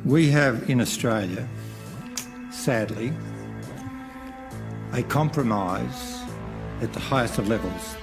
We have in Australia, sadly, a compromise at the highest of levels.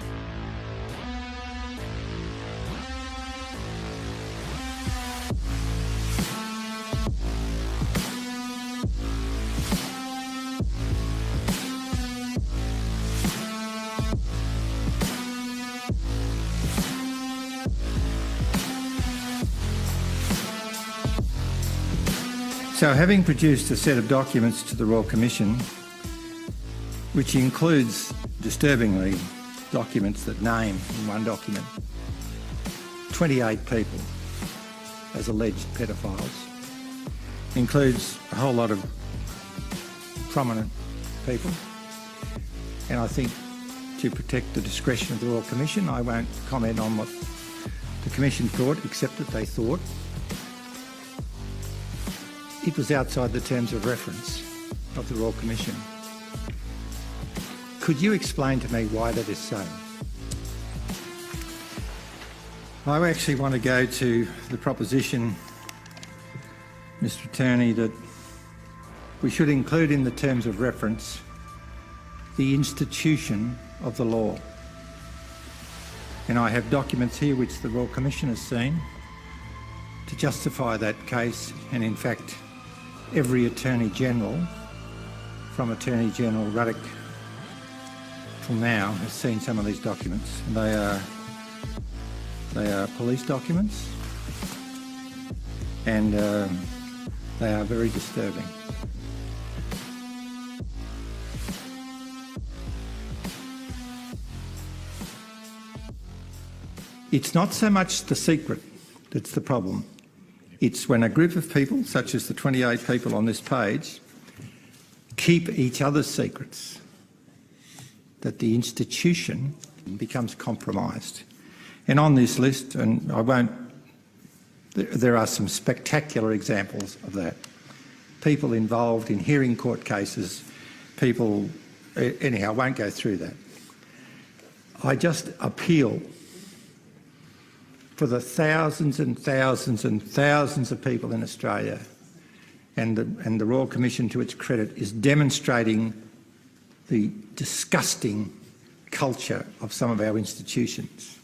So, having produced a set of documents to the Royal Commission, which includes, disturbingly, documents that name in one document 28 people as alleged pedophiles, includes a whole lot of prominent people, and I think to protect the discretion of the Royal Commission, I won't comment on what the Commission thought, except that they thought it was outside the terms of reference of the Royal Commission. Could you explain to me why that is so? I actually want to go to the proposition, Mr. Attorney, that we should include in the terms of reference the institution of the law. And I have documents here which the Royal Commission has seen to justify that case, and in fact every Attorney-General, from Attorney-General Ruddock till now, has seen some of these documents. And they are police documents, and they are very disturbing. It's not so much the secret that's the problem. It's when a group of people, such as the 28 people on this page, keep each other's secrets, that the institution becomes compromised. And on this list, and I won't, there are some spectacular examples of that. People involved in hearing court cases, people, anyhow, I won't go through that. I just appeal for the thousands and thousands and thousands of people in Australia, and the Royal Commission, to its credit, is demonstrating the disgusting culture of some of our institutions.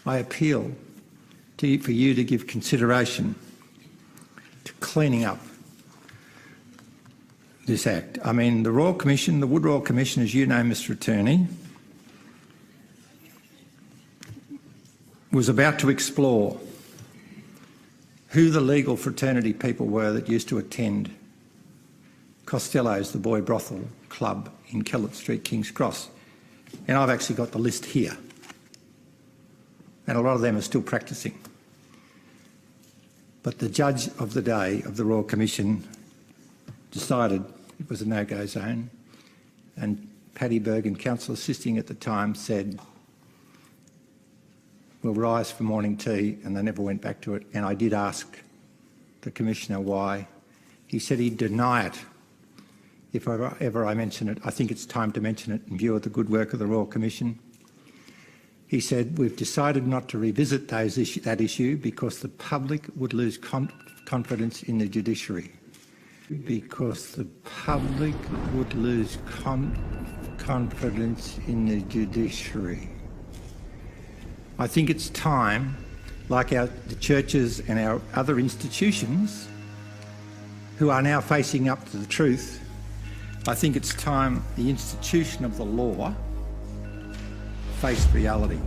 I appeal for you to give consideration to cleaning up this act. I mean, the Royal Commission, the Wood Royal Commission, as you know, Mr. Attorney, was about to explore who the legal fraternity people were that used to attend Costello's, the boy brothel club in Kellett Street, King's Cross. And I've actually got the list here. And a lot of them are still practising. But the judge of the day of the Royal Commission decided it was a no-go zone, and Paddy Bergen, counsel assisting at the time, said, "We'll rise for morning tea," and they never went back to it. And I did ask the Commissioner why. He said he'd deny it if ever I mention it. I think it's time to mention it in view of the good work of the Royal Commission. He said, "We've decided not to revisit that issue because the public would lose confidence in the judiciary." Because the public would lose confidence in the judiciary. I think it's time, like the churches and our other institutions who are now facing up to the truth, I think it's time the institution of the law faced reality.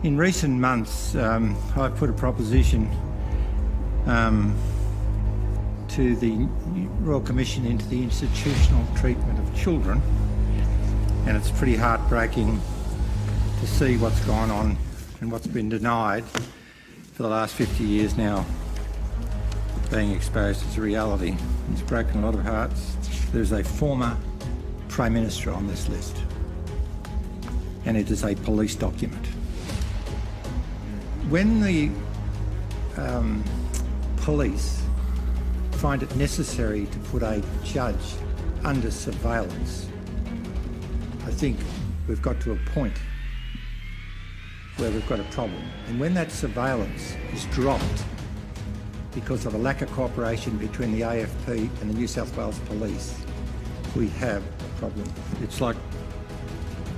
In recent months, I've put a proposition to the Royal Commission into the institutional treatment of children, and it's pretty heartbreaking to see what's gone on and what's been denied for the last 50 years now being exposed as a reality. It's broken a lot of hearts. There's a former Prime Minister on this list, and it is a police document. When the police find it necessary to put a judge under surveillance, I think we've got to a point where we've got a problem. And when that surveillance is dropped because of a lack of cooperation between the AFP and the New South Wales Police, we have a problem. It's like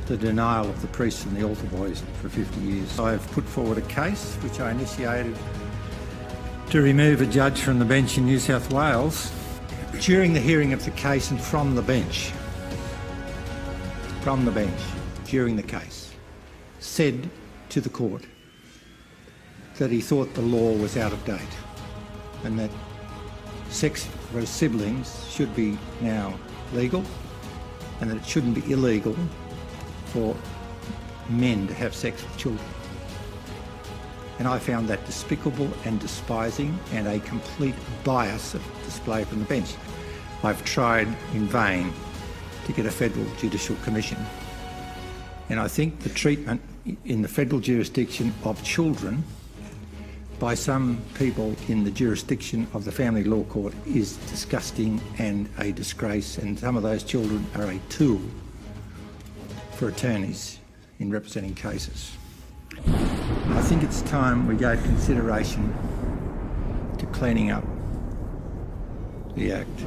the denial of the priests and the altar boys for 50 years. I have put forward a case which I initiated to remove a judge from the bench in New South Wales during the hearing of the case and from the bench, during the case, said to the court that he thought the law was out of date and that sex for siblings should be now legal and that it shouldn't be illegal for men to have sex with children. And I found that despicable and despising and a complete bias of display from the bench. I've tried in vain to get a federal judicial commission. And I think the treatment in the federal jurisdiction of children by some people in the jurisdiction of the Family Law Court is disgusting and a disgrace, and some of those children are a tool for attorneys in representing cases. I think it's time we gave consideration to cleaning up the Act.